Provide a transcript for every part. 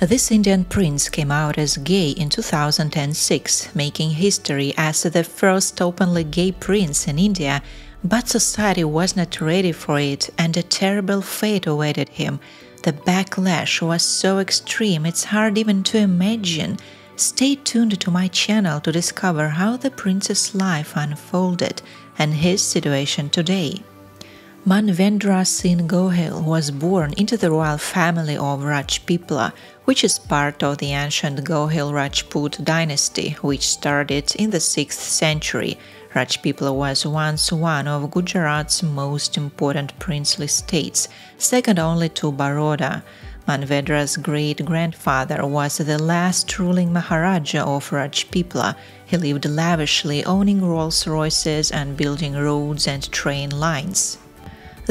This Indian prince came out as gay in 2006, making history as the first openly gay prince in India, but society was not ready for it and a terrible fate awaited him. The backlash was so extreme it's hard even to imagine. Stay tuned to my channel to discover how the prince's life unfolded and his situation today. Manvendra Singh Gohil was born into the royal family of Rajpipla, which is part of the ancient Gohil Rajput dynasty, which started in the 6th century. Rajpipla was once one of Gujarat's most important princely states, second only to Baroda. Manvendra's great-grandfather was the last ruling Maharaja of Rajpipla. He lived lavishly, owning Rolls-Royces and building roads and train lines.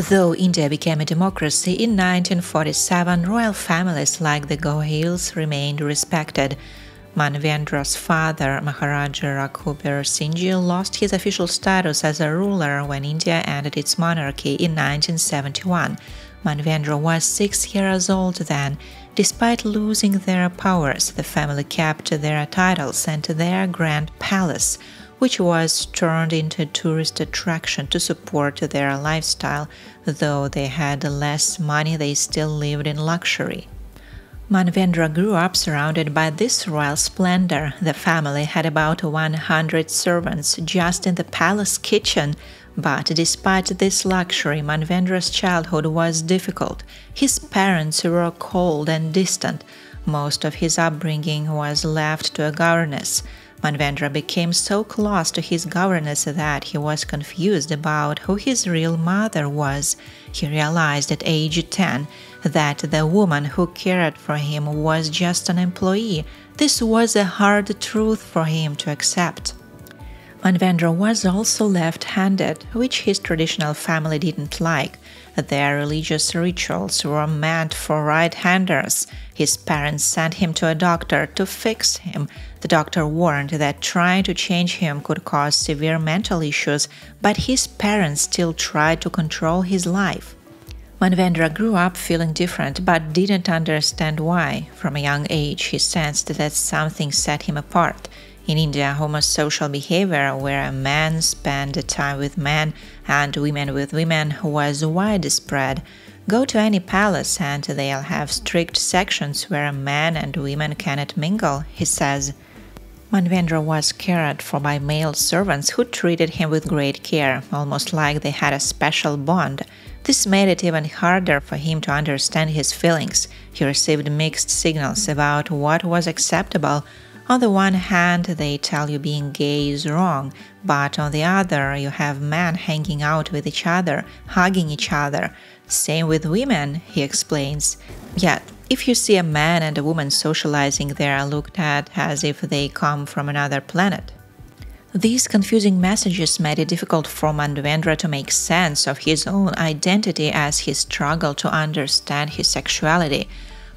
Though India became a democracy in 1947, royal families like the Gohils remained respected. Manvendra's father, Maharaja Raghubir Singhji, lost his official status as a ruler when India ended its monarchy in 1971. Manvendra was 6 years old then. Despite losing their powers, the family kept their titles and their grand palace, which was turned into a tourist attraction to support their lifestyle. Though they had less money, they still lived in luxury. Manvendra grew up surrounded by this royal splendor. The family had about 100 servants just in the palace kitchen. But despite this luxury, Manvendra's childhood was difficult. His parents were cold and distant. Most of his upbringing was left to a governess. Manvendra became so close to his governess that he was confused about who his real mother was. He realized at age 10 that the woman who cared for him was just an employee. This was a hard truth for him to accept. Manvendra was also left-handed, which his traditional family didn't like. Their religious rituals were meant for right-handers. His parents sent him to a doctor to fix him. The doctor warned that trying to change him could cause severe mental issues, but his parents still tried to control his life. Manvendra grew up feeling different but didn't understand why. From a young age, he sensed that something set him apart. In India, homosocial behavior, where men spend time with men and women with women, was widespread. Go to any palace and they'll have strict sections where men and women cannot mingle, he says. Manvendra was cared for by male servants who treated him with great care, almost like they had a special bond. This made it even harder for him to understand his feelings. He received mixed signals about what was acceptable. On the one hand, they tell you being gay is wrong, but on the other, you have men hanging out with each other, hugging each other. Same with women, he explains. Yet, if you see a man and a woman socializing, they are looked at as if they come from another planet. These confusing messages made it difficult for Manvendra to make sense of his own identity as he struggled to understand his sexuality.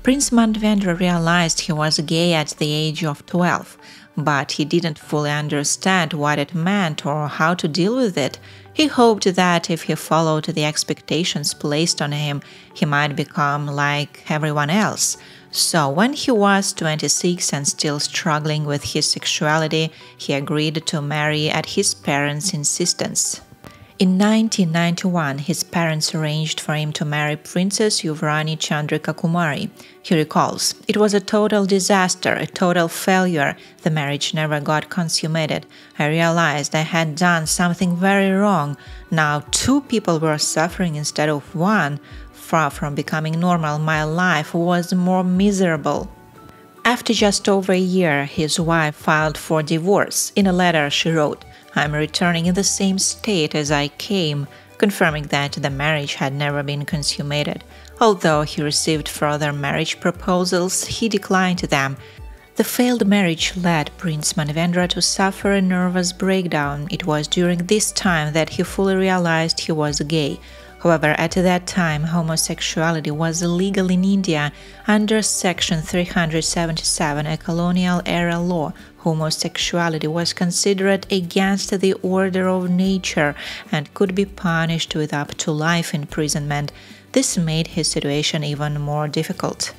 Prince Manvendra realized he was gay at the age of 12, but he didn't fully understand what it meant or how to deal with it. He hoped that if he followed the expectations placed on him, he might become like everyone else. So when he was 26 and still struggling with his sexuality, he agreed to marry at his parents' insistence. In 1991, his parents arranged for him to marry Princess Yuvrani Chandrika Kumari. He recalls, "It was a total disaster, a total failure. The marriage never got consummated. I realized I had done something very wrong. Now 2 people were suffering instead of 1. Far from becoming normal, my life was more miserable." After just over a year, his wife filed for divorce. In a letter she wrote, "I'm returning in the same state as I came," confirming that the marriage had never been consummated. Although he received further marriage proposals, he declined them. The failed marriage led Prince Manvendra to suffer a nervous breakdown. It was during this time that he fully realized he was gay. However, at that time, homosexuality was illegal in India. Under Section 377, a colonial-era law, homosexuality was considered against the order of nature and could be punished with up to life imprisonment. This made his situation even more difficult.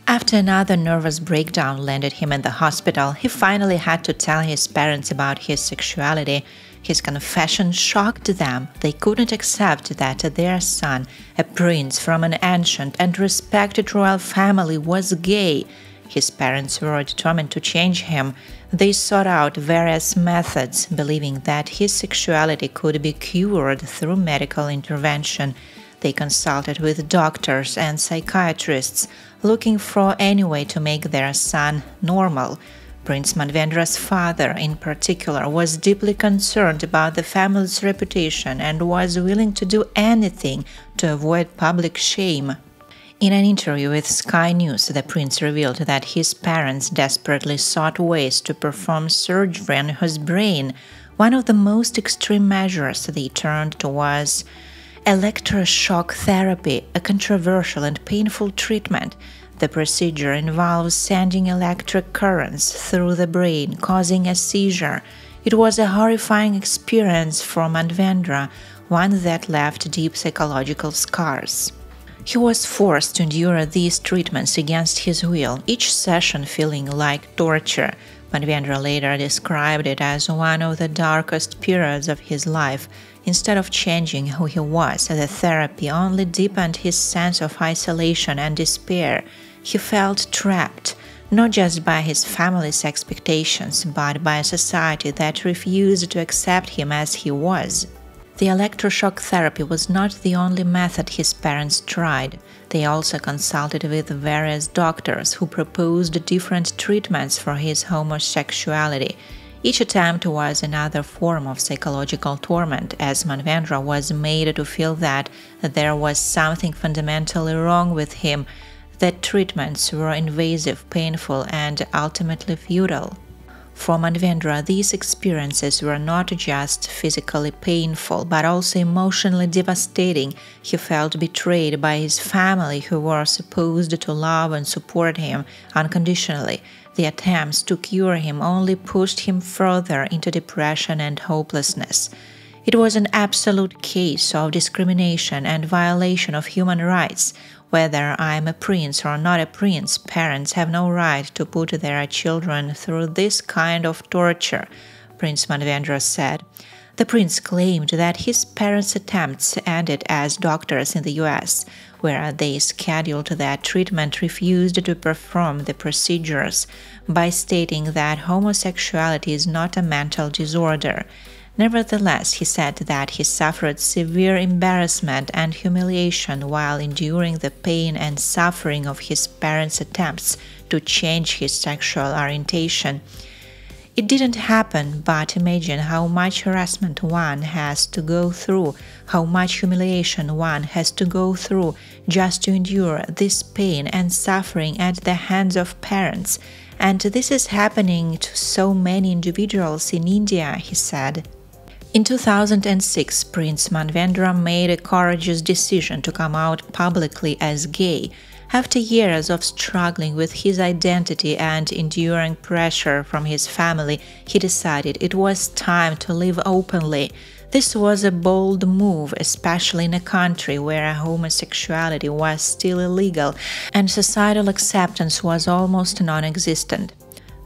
After another nervous breakdown landed him in the hospital, he finally had to tell his parents about his sexuality. His confession shocked them. They couldn't accept that their son, a prince from an ancient and respected royal family, was gay. His parents were determined to change him. They sought out various methods, believing that his sexuality could be cured through medical intervention. They consulted with doctors and psychiatrists, looking for any way to make their son normal. Prince Manvendra's father, in particular, was deeply concerned about the family's reputation and was willing to do anything to avoid public shame. In an interview with Sky News, the prince revealed that his parents desperately sought ways to perform surgery on his brain. One of the most extreme measures they turned to was electroshock therapy, a controversial and painful treatment. The procedure involves sending electric currents through the brain, causing a seizure. It was a horrifying experience for Manvendra, one that left deep psychological scars. He was forced to endure these treatments against his will, each session feeling like torture. Manvendra later described it as one of the darkest periods of his life. Instead of changing who he was, the therapy only deepened his sense of isolation and despair. He felt trapped, not just by his family's expectations, but by a society that refused to accept him as he was. The electroshock therapy was not the only method his parents tried. They also consulted with various doctors who proposed different treatments for his homosexuality. Each attempt was another form of psychological torment, as Manvendra was made to feel that there was something fundamentally wrong with him, that treatments were invasive, painful, and ultimately futile. For Manvendra, these experiences were not just physically painful, but also emotionally devastating. He felt betrayed by his family, who were supposed to love and support him unconditionally. The attempts to cure him only pushed him further into depression and hopelessness. It was an absolute case of discrimination and violation of human rights. Whether I'm a prince or not a prince, parents have no right to put their children through this kind of torture, Prince Manvendra said. The prince claimed that his parents' attempts ended as doctors in the US, where they scheduled that treatment, refused to perform the procedures by stating that homosexuality is not a mental disorder. Nevertheless, he said that he suffered severe embarrassment and humiliation while enduring the pain and suffering of his parents' attempts to change his sexual orientation. It didn't happen, but imagine how much harassment one has to go through, how much humiliation one has to go through just to endure this pain and suffering at the hands of parents. And this is happening to so many individuals in India, he said. In 2006, Prince Manvendra made a courageous decision to come out publicly as gay. After years of struggling with his identity and enduring pressure from his family, he decided it was time to live openly. This was a bold move, especially in a country where homosexuality was still illegal and societal acceptance was almost non-existent.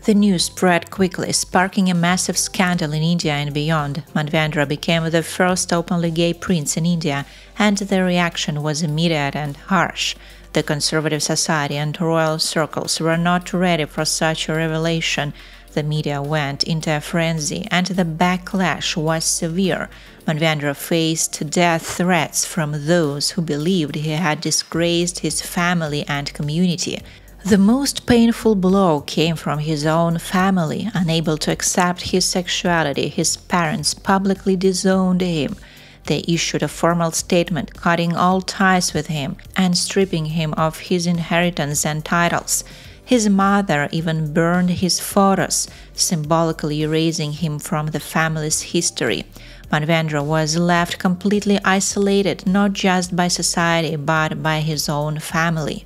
The news spread quickly, sparking a massive scandal in India and beyond. Manvendra became the first openly gay prince in India, and the reaction was immediate and harsh. The conservative society and royal circles were not ready for such a revelation. The media went into a frenzy, and the backlash was severe. Manvendra faced death threats from those who believed he had disgraced his family and community. The most painful blow came from his own family. Unable to accept his sexuality, his parents publicly disowned him. They issued a formal statement cutting all ties with him and stripping him of his inheritance and titles. His mother even burned his photos, symbolically erasing him from the family's history. Manvendra was left completely isolated, not just by society, but by his own family.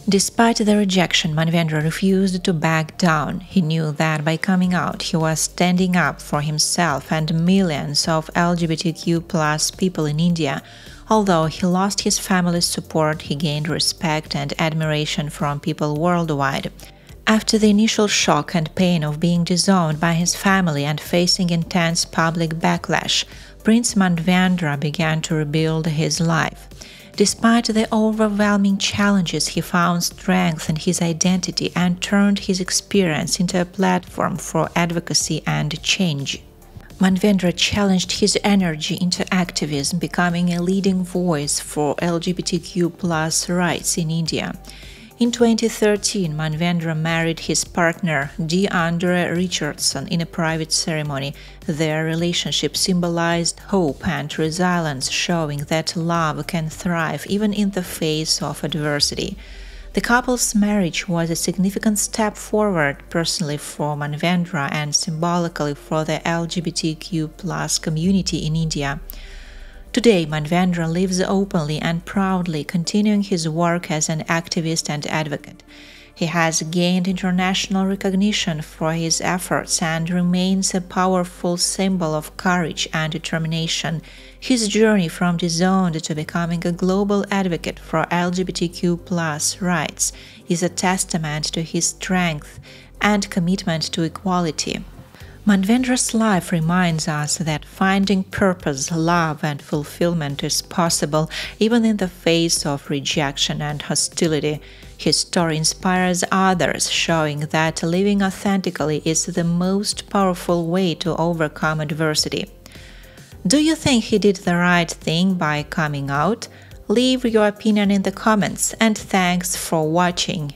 Despite the rejection, Manvendra refused to back down. He knew that by coming out, he was standing up for himself and millions of LGBTQ+ people in India. Although he lost his family's support, he gained respect and admiration from people worldwide. After the initial shock and pain of being disowned by his family and facing intense public backlash, Prince Manvendra began to rebuild his life. Despite the overwhelming challenges, he found strength in his identity and turned his experience into a platform for advocacy and change. Manvendra challenged his energy into activism, becoming a leading voice for LGBTQ+ rights in India. In 2013, Manvendra married his partner, DeAndre Richardson, in a private ceremony. Their relationship symbolized hope and resilience, showing that love can thrive even in the face of adversity. The couple's marriage was a significant step forward personally for Manvendra and symbolically for the LGBTQ+ community in India. Today, Manvendra lives openly and proudly, continuing his work as an activist and advocate. He has gained international recognition for his efforts and remains a powerful symbol of courage and determination. His journey from disowned to becoming a global advocate for LGBTQ+ rights is a testament to his strength and commitment to equality. Manvendra's life reminds us that finding purpose, love, and fulfillment is possible even in the face of rejection and hostility. His story inspires others, showing that living authentically is the most powerful way to overcome adversity. Do you think he did the right thing by coming out? Leave your opinion in the comments, and thanks for watching.